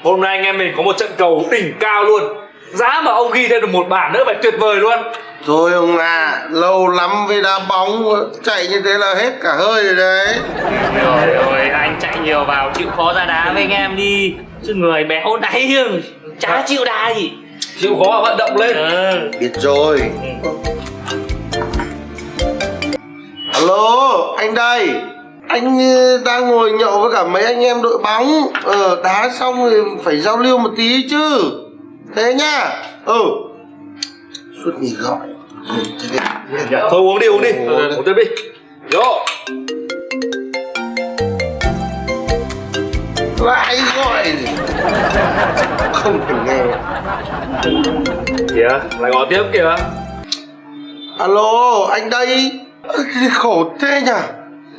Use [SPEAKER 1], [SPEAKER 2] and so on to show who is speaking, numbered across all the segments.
[SPEAKER 1] Hôm nay anh em mình có một trận cầu đỉnh cao luôn. Giá mà ông ghi thêm được một bàn nữa phải tuyệt vời luôn.
[SPEAKER 2] Thôi ông à, lâu lắm với đá bóng, chạy như thế là hết cả hơi rồi đấy.
[SPEAKER 3] Rồi ơi, anh chạy nhiều vào chịu khó ra đá với anh em đi. Chứ người béo đáy chả chịu đá gì.
[SPEAKER 1] Chịu khó mà vận động lên.
[SPEAKER 2] Biết rồi. Alo, anh đây. Anh đang ngồi nhậu với cả mấy anh em đội bóng. Đá xong thì phải giao lưu một tí chứ. Thế nhá. Suốt ngày gọi.
[SPEAKER 1] Thôi uống đi, uống tiếp đi. Vô.
[SPEAKER 2] Lại gọi. Không thể nghe.
[SPEAKER 1] Kìa, lại gọi tiếp kìa.
[SPEAKER 2] Alo, anh đây. Khổ thế nhỉ.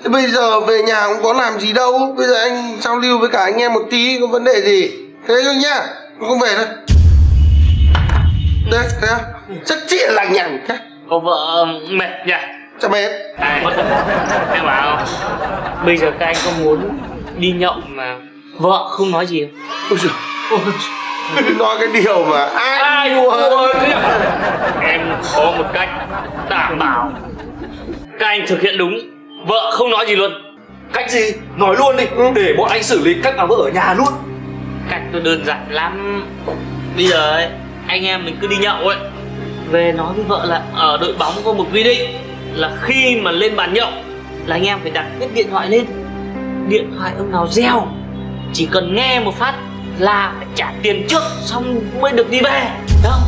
[SPEAKER 2] Thế bây giờ về nhà cũng có làm gì đâu. Bây giờ anh giao lưu với cả anh em một tí, có vấn đề gì. Thế thôi nhá, không về đâu. Đấy, thấy không? Chắc chị là lằng nhằng thế.
[SPEAKER 3] Có vợ mệt nhỉ?
[SPEAKER 2] Chả mệt.
[SPEAKER 3] Em bảo bây giờ các anh có muốn đi nhậu mà vợ không nói gì không?
[SPEAKER 2] Ôi giời, nói cái điều mà ai mua.
[SPEAKER 3] Em có một cách đảm bảo các anh thực hiện đúng, vợ không nói gì luôn.
[SPEAKER 1] Cách gì? Nói luôn đi, để bọn anh xử lý cách mà vợ ở nhà luôn.
[SPEAKER 3] Cách tôi đơn giản lắm. Bây giờ ấy, anh em mình cứ đi nhậu ấy, về nói với vợ là ở đội bóng có một quy định là khi mà lên bàn nhậu là anh em phải đặt hết điện thoại lên. Điện thoại ông nào reo chỉ cần nghe một phát là phải trả tiền trước xong mới được đi về. Đó,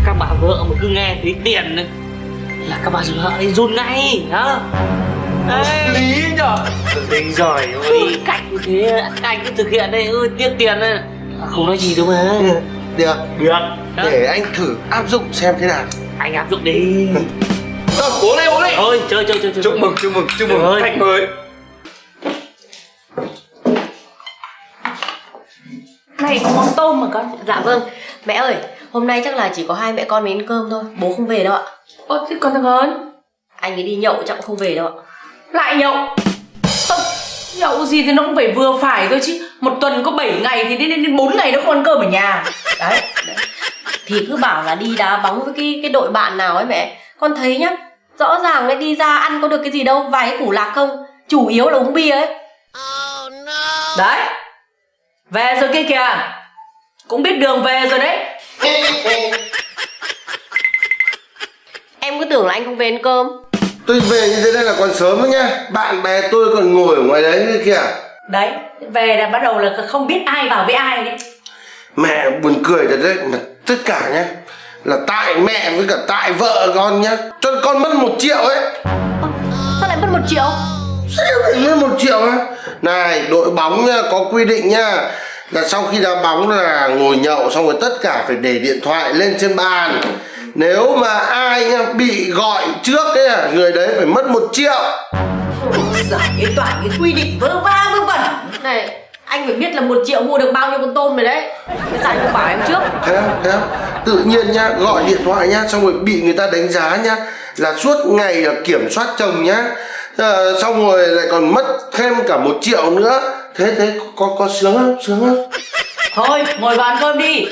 [SPEAKER 3] các bà vợ mà cứ nghe thấy tiền ấy, là các bà vợ ấy run ngay. Đó,
[SPEAKER 1] Lý nhở.
[SPEAKER 3] Đấy, giỏi ơi, cách như thế anh cứ thực hiện đây, tiếc tiền ấy. Không nói gì đâu mà.
[SPEAKER 2] Được,
[SPEAKER 3] Được.
[SPEAKER 2] để anh thử áp dụng xem thế nào.
[SPEAKER 3] Anh áp dụng đi.
[SPEAKER 1] Rồi, uống đi.
[SPEAKER 3] Thôi, chơi.
[SPEAKER 1] Chúc mừng khách mới.
[SPEAKER 4] Này có món tôm mà con.
[SPEAKER 5] Dạ vâng, mẹ ơi, hôm nay chắc là chỉ có hai mẹ con mới ăn cơm thôi, bố không về đâu ạ.
[SPEAKER 4] Ơ thế con thằng Hớn?
[SPEAKER 5] Anh ấy đi nhậu chắc không về đâu ạ.
[SPEAKER 4] Lại nhậu? Không, nhậu gì thì nó cũng phải vừa phải thôi chứ. Một tuần có 7 ngày thì đến 4 ngày nó không ăn cơm ở nhà. Đấy.
[SPEAKER 5] Thì cứ bảo là đi đá bóng với cái đội bạn nào ấy mẹ. Con thấy nhá, rõ ràng ấy đi ra ăn có được cái gì đâu, vài cái củ lạc không. Chủ yếu là uống bia ấy.
[SPEAKER 4] Oh no. Đấy, về rồi kia kìa. Cũng biết đường về rồi đấy.
[SPEAKER 5] Em cứ tưởng là anh không về ăn cơm.
[SPEAKER 2] Tôi về như thế này là còn sớm đấy nhá. Bạn bè tôi còn ngồi ở ngoài đấy nữa kìa.
[SPEAKER 4] Đấy, về là bắt đầu là không biết ai vào với ai đấy.
[SPEAKER 2] Mẹ buồn cười thật đấy. Mà tất cả nhá là tại mẹ với cả tại vợ con nhá, cho con mất 1 triệu ấy.
[SPEAKER 5] Sao lại mất 1 triệu?
[SPEAKER 2] Sao lại mất 1 triệu á? Này, đội bóng nha, có quy định nha, là sau khi đá bóng là ngồi nhậu xong rồi tất cả phải để điện thoại lên trên bàn. Nếu mà ai nha bị gọi trước ấy, người đấy phải mất 1 triệu.
[SPEAKER 4] Giời, cái toàn cái quy định vớ va vớ vẩn.
[SPEAKER 5] Này, anh phải biết là 1 triệu mua được bao nhiêu con tôm rồi đấy. Cái sao anh không bảo em trước?
[SPEAKER 2] Thế không? Tự nhiên nhá, gọi điện thoại nhá, xong rồi bị người ta đánh giá nhá, là suốt ngày là kiểm soát chồng nhá. Xong rồi lại còn mất thêm cả 1 triệu nữa. Thế có sướng không? Sướng không?
[SPEAKER 4] Thôi, ngồi vào ăn cơm đi.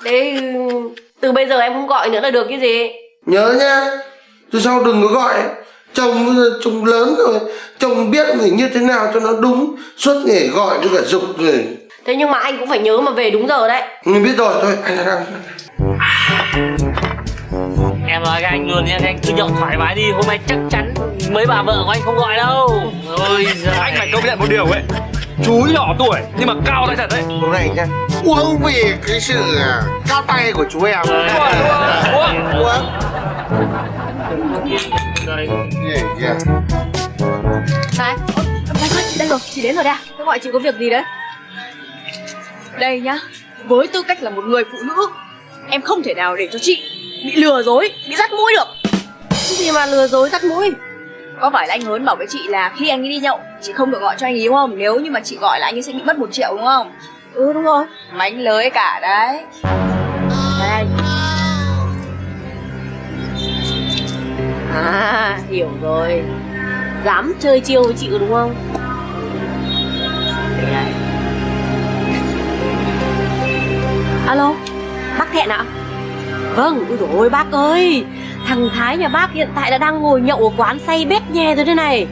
[SPEAKER 5] Thế từ bây giờ em không gọi nữa là được cái gì?
[SPEAKER 2] Nhớ nhá, từ sau đừng có gọi. Chồng lớn rồi, chồng biết phải như thế nào cho nó đúng. Suốt ngày gọi với cả dục rồi.
[SPEAKER 5] Thế nhưng mà anh cũng phải nhớ mà về đúng giờ đấy.
[SPEAKER 2] Mình biết rồi, thôi anh đang.
[SPEAKER 3] Em nói với anh luôn nha, anh cứ nhậu thoải mái đi. Hôm nay chắc chắn mấy bà vợ của anh không gọi đâu. Ôi giời.
[SPEAKER 1] Anh phải công nhận một điều ấy, chú nhỏ tuổi nhưng mà cao tay thật đấy.
[SPEAKER 2] Hôm nay nhá, uống vì cái sự cao tay của chú em. Uống.
[SPEAKER 3] Đây.
[SPEAKER 2] Kìa.
[SPEAKER 5] Này, mai con chị đây rồi, chị đến rồi đây à? Tôi gọi chị có việc gì đấy?
[SPEAKER 6] Đây nhá, với tư cách là một người phụ nữ, em không thể nào để cho chị bị lừa dối, bị dắt mũi được.
[SPEAKER 5] Cái gì mà lừa dối dắt mũi?
[SPEAKER 6] Có phải là anh Hớn bảo với chị là khi anh ấy đi nhậu, chị không được gọi cho anh ấy đúng không? Nếu như mà chị gọi là anh ấy sẽ bị mất 1 triệu đúng không?
[SPEAKER 5] Ừ đúng rồi.
[SPEAKER 6] Mánh lới cả đấy.
[SPEAKER 5] Đây. À, hiểu rồi. Dám chơi chiêu với chị đúng không? Đây này. Alo, bác Thẹn ạ? Vâng, ôi dồi ôi bác ơi, thằng Thái nhà bác hiện tại là đang ngồi nhậu ở quán say bét nhè rồi đây này.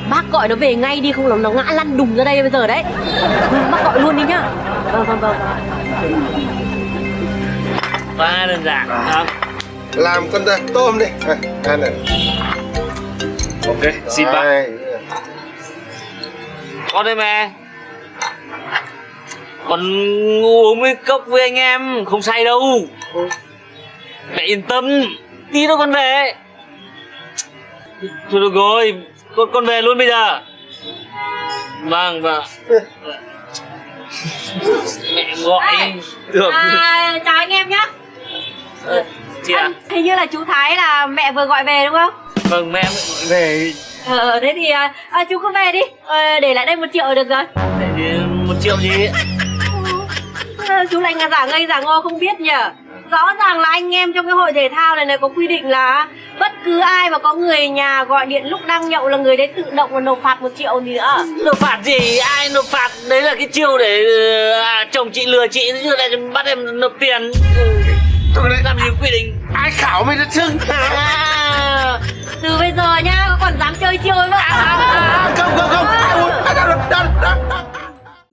[SPEAKER 5] Bác gọi nó về ngay đi, không là nó ngã lăn đùng ra đây bây giờ đấy. Bác gọi luôn đi nhá. Vâng.
[SPEAKER 3] Quá đơn giản.
[SPEAKER 2] Làm con tôm đi. Ăn này.
[SPEAKER 1] Ok, xin bác.
[SPEAKER 2] Đấy.
[SPEAKER 3] Con đây mẹ. Con uống với cốc với anh em, không say đâu. Mẹ yên tâm, tí nữa con về. Thôi được rồi, con về luôn bây giờ. Vâng. Mẹ gọi được.
[SPEAKER 5] Chào anh em nhá.
[SPEAKER 3] Chị à?
[SPEAKER 5] Hình như là chú Thái là mẹ vừa gọi về đúng không?
[SPEAKER 3] Vâng, mẹ gọi về.
[SPEAKER 5] Thế thì chú cứ về đi, để lại đây 1 triệu được rồi.
[SPEAKER 3] Để thì 1 triệu gì?
[SPEAKER 5] Chú lại giả ngây giả ngô không biết nhỉ? Rõ ràng là anh em trong cái hội thể thao này có quy định là bất cứ ai mà có người nhà gọi điện lúc đang nhậu là người đấy tự động là nộp phạt 1 triệu gì nữa.
[SPEAKER 3] Nộp phạt gì? Ai nộp phạt? Đấy là cái chiêu để chồng chị lừa chị chứ lại bắt em nộp tiền. Làm gì quy định?
[SPEAKER 2] Ai khảo mày ra chưng?
[SPEAKER 5] Từ bây giờ nhá, có còn dám chơi chiêu với vợ